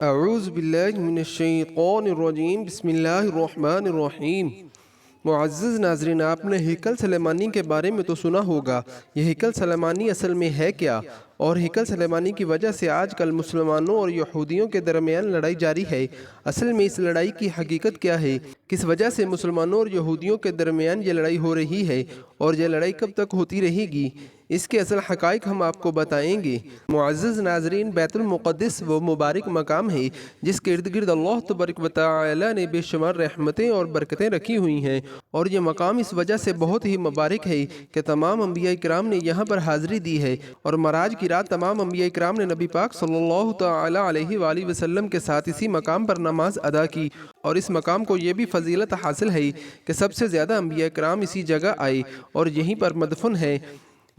اعوذ باللہ من الشیطان الرجیم بسم اللہ الرحمن الرحیم۔ معزز ناظرین، آپ نے ہیکل سلیمانی کے بارے میں تو سنا ہوگا۔ یہ ہیکل سلیمانی اصل میں ہے کیا، اور ہیکل سلیمانی کی وجہ سے آج کل مسلمانوں اور یہودیوں کے درمیان لڑائی جاری ہے۔ اصل میں اس لڑائی کی حقیقت کیا ہے، کس وجہ سے مسلمانوں اور یہودیوں کے درمیان یہ لڑائی ہو رہی ہے، اور یہ لڑائی کب تک ہوتی رہے گی، اس کے اصل حقائق ہم آپ کو بتائیں گے۔ معزز ناظرین، بیت المقدس وہ مبارک مقام ہے جس کے ارد گرد اللہ تبارک و تعالی نے بے شمار رحمتیں اور برکتیں رکھی ہوئی ہیں، اور یہ مقام اس وجہ سے بہت ہی مبارک ہے کہ تمام انبیاء کرام نے یہاں پر حاضری دی ہے، اور معراج کی رات تمام انبیاء کرام نے نبی پاک صلی اللہ تعالی علیہ وآلہ وسلم کے ساتھ اسی مقام پر نماز ادا کی، اور اس مقام کو یہ بھی فضیلت حاصل ہے کہ سب سے زیادہ انبیاء کرام اسی جگہ آئے اور یہیں پر مدفن ہے۔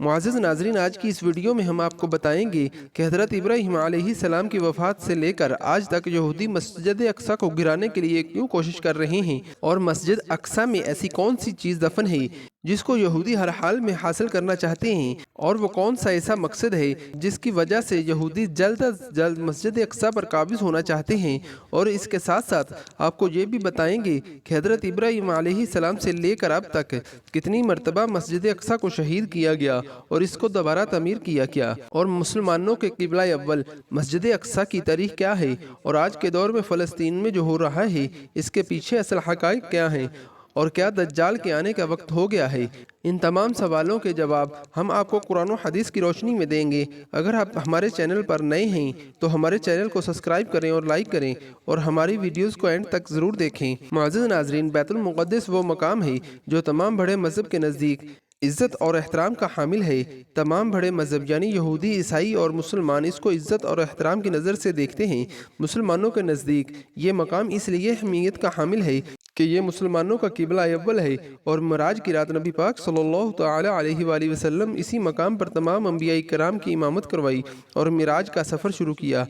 معزز ناظرین، آج کی اس ویڈیو میں ہم آپ کو بتائیں گے کہ حضرت ابراہیم علیہ السلام کی وفات سے لے کر آج تک یہودی مسجد اقصی کو گرانے کے لیے کیوں کوشش کر رہے ہیں، اور مسجد اقصی میں ایسی کون سی چیز دفن ہے جس کو یہودی ہر حال میں حاصل کرنا چاہتے ہیں، اور وہ کون سا ایسا مقصد ہے جس کی وجہ سے یہودی جلد از جلد مسجد اقصی پر قابض ہونا چاہتے ہیں۔ اور اس کے ساتھ ساتھ آپ کو یہ بھی بتائیں گے کہ حضرت ابراہیم علیہ السلام سے لے کر اب تک کتنی مرتبہ مسجد اقصی کو شہید کیا گیا اور اس کو دوبارہ تعمیر کیا گیا، اور مسلمانوں کے قبلہ اول مسجد اقصی کی تاریخ کیا ہے، اور آج کے دور میں فلسطین میں جو ہو رہا ہے اس کے پیچھے اصل حقائق کیا ہیں، اور کیا دجال کے آنے کا وقت ہو گیا ہے۔ ان تمام سوالوں کے جواب ہم آپ کو قرآن و حدیث کی روشنی میں دیں گے۔ اگر آپ ہمارے چینل پر نئے ہیں تو ہمارے چینل کو سبسکرائب کریں اور لائک کریں، اور ہماری ویڈیوز کو اینڈ تک ضرور دیکھیں۔ معزز ناظرین، بیت المقدس وہ مقام ہے جو تمام بڑے مذہب کے نزدیک عزت اور احترام کا حامل ہے۔ تمام بڑے مذہب یعنی یہودی، عیسائی اور مسلمان اس کو عزت اور احترام کی نظر سے دیکھتے ہیں۔ مسلمانوں کے نزدیک یہ مقام اس لیے اہمیت کا حامل ہے کہ یہ مسلمانوں کا قبلہ اول ہے، اور معراج کی رات نبی پاک صلی اللہ تعالی علیہ وآلہ وسلم اسی مقام پر تمام انبیاء کرام کی امامت کروائی اور معراج کا سفر شروع کیا۔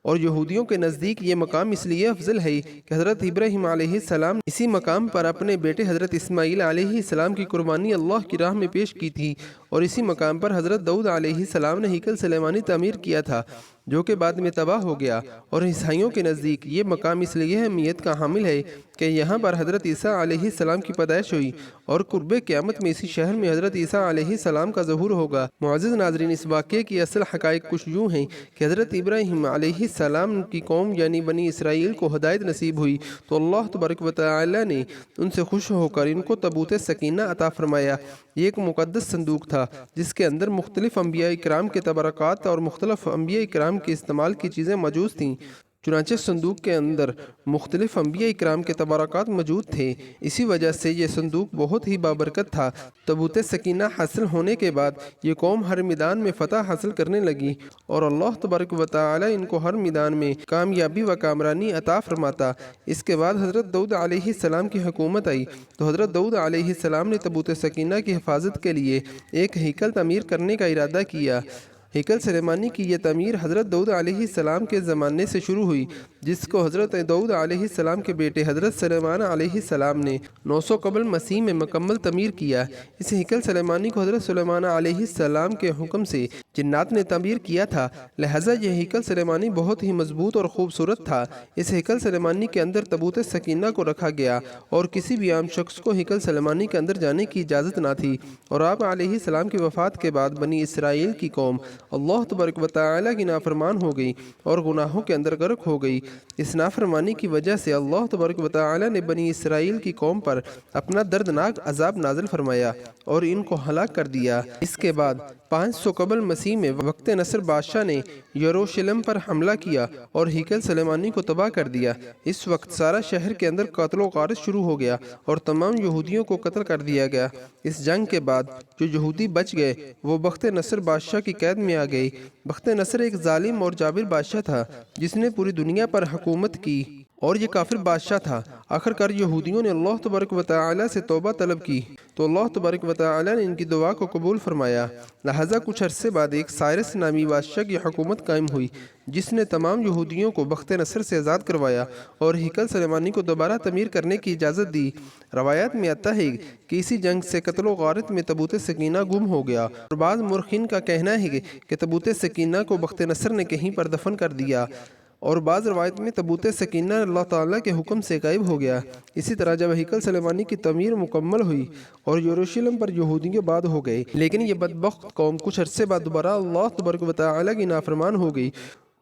اور یہودیوں کے نزدیک یہ مقام اس لیے افضل ہے کہ حضرت ابراہیم علیہ السلام اسی مقام پر اپنے بیٹے حضرت اسماعیل علیہ السلام کی قربانی اللہ کی راہ میں پیش کی تھی، اور اسی مقام پر حضرت داؤد علیہ السلام نے ہیکل سلیمانی تعمیر کیا تھا جو کہ بعد میں تباہ ہو گیا۔ اور عیسائیوں کے نزدیک یہ مقام اس لیے اہمیت کا حامل ہے کہ یہاں پر حضرت عیسیٰ علیہ السلام کی پیدائش ہوئی، اور قرب قیامت میں اسی شہر میں حضرت عیسیٰ علیہ السلام کا ظہور ہوگا۔ معزز ناظرین، اس واقعے کی اصل حقائق کچھ یوں ہیں کہ حضرت ابراہیم علیہ السلام کی قوم یعنی بنی اسرائیل کو ہدایت نصیب ہوئی تو اللہ تبارک و تعالی نے ان سے خوش ہو کر ان کو تابوت سکینہ عطا فرمایا۔ یہ ایک مقدس صندوق تھا جس کے اندر مختلف انبیاء کرام کے تبرکات اور مختلف انبیاء کرام کے استعمال کی چیزیں موجود تھیں۔ چنانچہ صندوق کے اندر مختلف انبیاء کرام کے تبرکات موجود تھے، اسی وجہ سے یہ صندوق بہت ہی بابرکت تھا۔ تابوت سکینہ حاصل ہونے کے بعد یہ قوم ہر میدان میں فتح حاصل کرنے لگی، اور اللہ تبارک و تعالی ان کو ہر میدان میں کامیابی و کامرانی عطا فرماتا۔ اس کے بعد حضرت داؤد علیہ السلام کی حکومت آئی تو حضرت داؤد علیہ السلام نے تابوت سکینہ کی حفاظت کے لیے ایک ہیکل تعمیر کرنے کا ارادہ کیا۔ ہیکل سلیمانی کی یہ تعمیر حضرت داؤد علیہ السلام کے زمانے سے شروع ہوئی، جس کو حضرت داؤد علیہ السلام کے بیٹے حضرت سلیمان علیہ السلام نے 900 قبل مسیح میں مکمل تعمیر کیا۔ اس ہیکل سلیمانی کو حضرت سلیمان علیہ السلام کے حکم سے جنات نے تعمیر کیا تھا، لہٰذا یہ ہیکل سلیمانی بہت ہی مضبوط اور خوبصورت تھا۔ اس ہیکل سلیمانی کے اندر تابوت سکینہ کو رکھا گیا، اور کسی بھی عام شخص کو ہیکل سلیمانی کے اندر جانے کی اجازت نہ تھی، اور آپ علیہ السلام کی وفات کے بعد بنی اسرائیل کی قوم اللہ تبارک و تعالی کی نافرمان ہو گئی اور گناہوں کے اندر غرق ہو گئی۔ اس نافرمانی کی وجہ سے اللہ تبارک و تعالی نے بنی اسرائیل کی قوم پر اپنا دردناک عذاب نازل فرمایا اور ان کو ہلاک کر دیا۔ اس کے بعد 500 قبل مسیح میں وقت نصر بادشاہ نے یروشلم پر حملہ کیا اور ہیکل سلیمانی کو تباہ کر دیا۔ اس وقت سارا شہر کے اندر قتل و غارت شروع ہو گیا اور تمام یہودیوں کو قتل کر دیا گیا۔ اس جنگ کے بعد جو یہودی بچ گئے وہ بخت نصر بادشاہ کی قید میں آ گئی۔ بخت نصر ایک ظالم اور جابر بادشاہ تھا جس نے پوری دنیا پر حکومت کی، اور یہ کافر بادشاہ تھا۔ آخرکار یہودیوں نے اللہ تبارک و تعالی سے توبہ طلب کی تو اللہ تبارک و تعالی نے ان کی دعا کو قبول فرمایا، لہٰذا کچھ عرصے بعد ایک سائرس نامی بادشاہ کی حکومت قائم ہوئی جس نے تمام یہودیوں کو بخت نصر سے آزاد کروایا اور ہیکل سلیمانی کو دوبارہ تعمیر کرنے کی اجازت دی۔ روایات میں آتا ہے کہ اسی جنگ سے قتل و غارت میں تابوت سکینہ گم ہو گیا، اور بعض مورخین کا کہنا ہے کہ تابوت سکینہ کو بخت نصر نے کہیں پر دفن کر دیا۔ اور بعض روایت میں تابوت سکینہ اللہ تعالیٰ کے حکم سے غائب ہو گیا۔ اسی طرح جب ہیکل سلیمانی کی تعمیر مکمل ہوئی اور یروشلم پر یہودیوں بعد ہو گئے، لیکن یہ بدبخت قوم کچھ عرصے بعد دوبارہ اللہ تبارک و تعالیٰ کی نافرمان ہو گئی،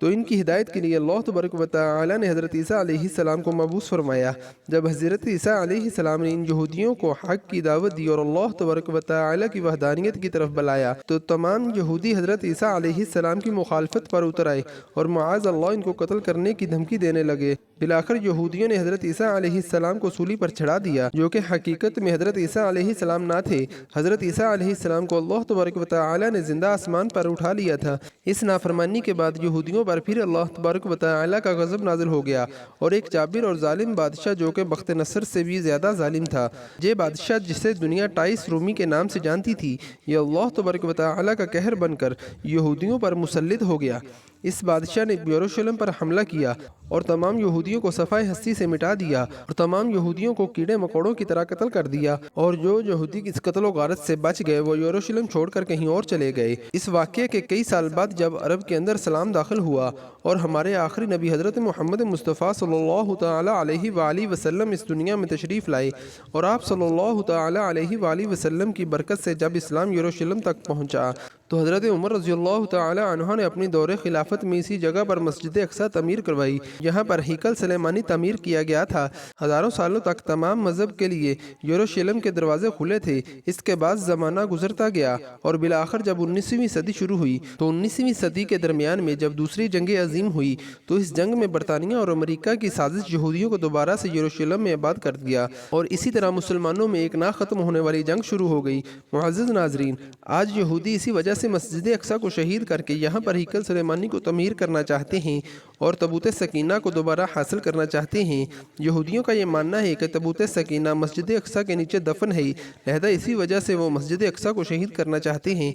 تو ان کی ہدایت کے لیے اللہ تبارک و تعالیٰ نے حضرت عیسیٰ علیہ السلام کو مبعوث فرمایا۔ جب حضرت عیسیٰ علیہ السلام نے ان یہودیوں کو حق کی دعوت دی اور اللہ تبارک و تعالیٰ کی وحدانیت کی طرف بلایا، تو تمام یہودی حضرت عیسیٰ علیہ السلام کی مخالفت پر اتر آئے اور معاذ اللہ ان کو قتل کرنے کی دھمکی دینے لگے۔ بالآخر یہودیوں نے حضرت عیسیٰ علیہ السلام کو سولی پر چڑھا دیا، جو کہ حقیقت میں حضرت عیسیٰ علیہ السلام نہ تھے۔ حضرت عیسیٰ علیہ السلام کو اللہ تبارک و تعالیٰ نے زندہ آسمان پر اٹھا لیا تھا۔ اس نافرمانی کے بعد یہودیوں پر پھر اللہ تبارک و تعالیٰ کا غضب نازل ہو گیا اور ایک جابر اور ظالم بادشاہ جو کہ بخت نصر سے بھی زیادہ ظالم تھا، یہ بادشاہ جسے دنیا ٹائس رومی کے نام سے جانتی تھی، یہ اللہ تبارک و تعالیٰ کا قہر بن کر یہودیوں پر مسلط ہو گیا۔ اس بادشاہ نے یروشلم پر حملہ کیا اور تمام یہودیوں کو صفحہ ہستی سے مٹا دیا اور تمام یہودیوں کو کیڑے مکوڑوں کی طرح قتل کر دیا، اور جو یہودی اس قتل و غارت سے بچ گئے وہ یروشلم چھوڑ کر کہیں اور چلے گئے۔ اس واقعے کے کئی سال بعد جب عرب کے اندر اسلام داخل ہوا اور ہمارے آخری نبی حضرت محمد مصطفیٰ صلی اللہ تعالیٰ علیہ وآلہ وسلم اس دنیا میں تشریف لائے، اور آپ صلی اللہ تعالیٰ علیہ وآلہ وسلم کی برکت سے جب اسلام یروشلم تک پہنچا، تو حضرت عمر رضی اللہ تعالی عنہ نے اپنی دور خلافت میں اسی جگہ پر مسجد اقصی تعمیر کروائی۔ یہاں پر ہیکل سلیمانی تعمیر کیا گیا تھا۔ ہزاروں سالوں تک تمام مذہب کے لیے یروشلم کے دروازے کھلے تھے۔ اس کے بعد زمانہ گزرتا گیا اور بالآخر جب 19ویں صدی شروع ہوئی تو 19ویں صدی کے درمیان میں جب دوسری جنگ عظیم ہوئی تو اس جنگ میں برطانیہ اور امریکہ کی سازش یہودیوں کو دوبارہ سے یروشلم میں آباد کر دیا، اور اسی طرح مسلمانوں میں ایک نہ ختم ہونے والی جنگ شروع ہو گئی۔ معزز ناظرین، آج یہودی اسی وجہ سے مسجد اقصی کو شہید کر کے یہاں پر ہیکل سلیمانی کو تعمیر کرنا چاہتے ہیں اور تابوت سکینہ کو دوبارہ حاصل کرنا چاہتے ہیں۔ یہودیوں کا یہ ماننا ہے کہ تابوت سکینہ مسجد اقصی کے نیچے دفن ہے، لہذا اسی وجہ سے وہ مسجد اقصی کو شہید کرنا چاہتے ہیں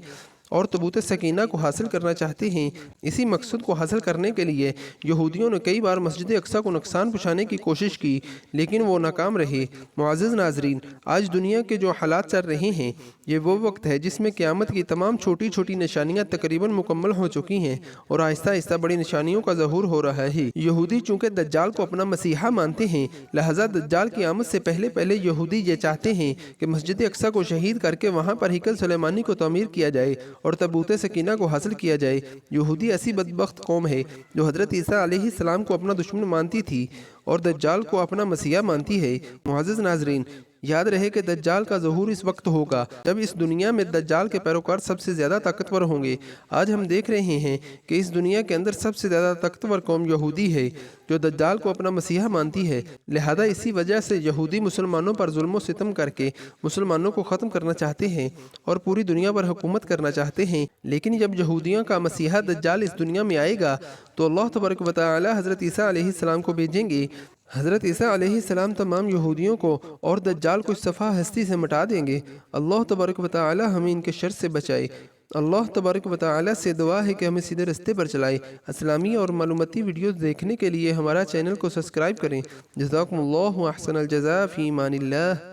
اور تابوت سکینہ کو حاصل کرنا چاہتے ہیں۔ اسی مقصد کو حاصل کرنے کے لیے یہودیوں نے کئی بار مسجد اقصی کو نقصان پہنچانے کی کوشش کی، لیکن وہ ناکام رہے۔ معزز ناظرین، آج دنیا کے جو حالات چل رہے ہیں، یہ وہ وقت ہے جس میں قیامت کی تمام چھوٹی چھوٹی نشانیاں تقریباً مکمل ہو چکی ہیں اور آہستہ آہستہ بڑی نشانیوں کا ظہور ہو رہا ہے۔ یہودی چونکہ دجال کو اپنا مسیحا مانتے ہیں، لہذا دجال کی آمد سے پہلے پہلے یہودی یہ چاہتے ہیں کہ مسجد اقصی کو شہید کر کے وہاں پر ہیکل سلیمانی کو تعمیر کیا جائے اور تابوت سکینہ کو حاصل کیا جائے۔ یہودی ایسی بدبخت قوم ہے جو حضرت عیسیٰ علیہ السلام کو اپنا دشمن مانتی تھی اور دجال کو اپنا مسیحا مانتی ہے۔ معزز ناظرین، یاد رہے کہ دجال کا ظہور اس وقت ہوگا جب اس دنیا میں دجال کے پیروکار سب سے زیادہ طاقتور ہوں گے۔ آج ہم دیکھ رہے ہیں کہ اس دنیا کے اندر سب سے زیادہ طاقتور قوم یہودی ہے جو دجال کو اپنا مسیحا مانتی ہے، لہذا اسی وجہ سے یہودی مسلمانوں پر ظلم و ستم کر کے مسلمانوں کو ختم کرنا چاہتے ہیں اور پوری دنیا پر حکومت کرنا چاہتے ہیں۔ لیکن جب یہودیوں کا مسیحا دجال اس دنیا میں آئے گا تو اللہ تبارک و تعالی حضرت عیسیٰ علیہ السلام کو بھیجیں گے۔ حضرت عیسیٰ علیہ السلام تمام یہودیوں کو اور دجال کو اس صفحہ ہستی سے مٹا دیں گے۔ اللہ تبارک و تعالی ہمیں ان کے شر سے بچائے۔ اللہ تبارک و تعالی سے دعا ہے کہ ہمیں سیدھے رستے پر چلائے۔ اسلامی اور معلوماتی ویڈیوز دیکھنے کے لیے ہمارا چینل کو سبسکرائب کریں۔ جزاکم اللہ احسن الجزاء فی امان اللہ۔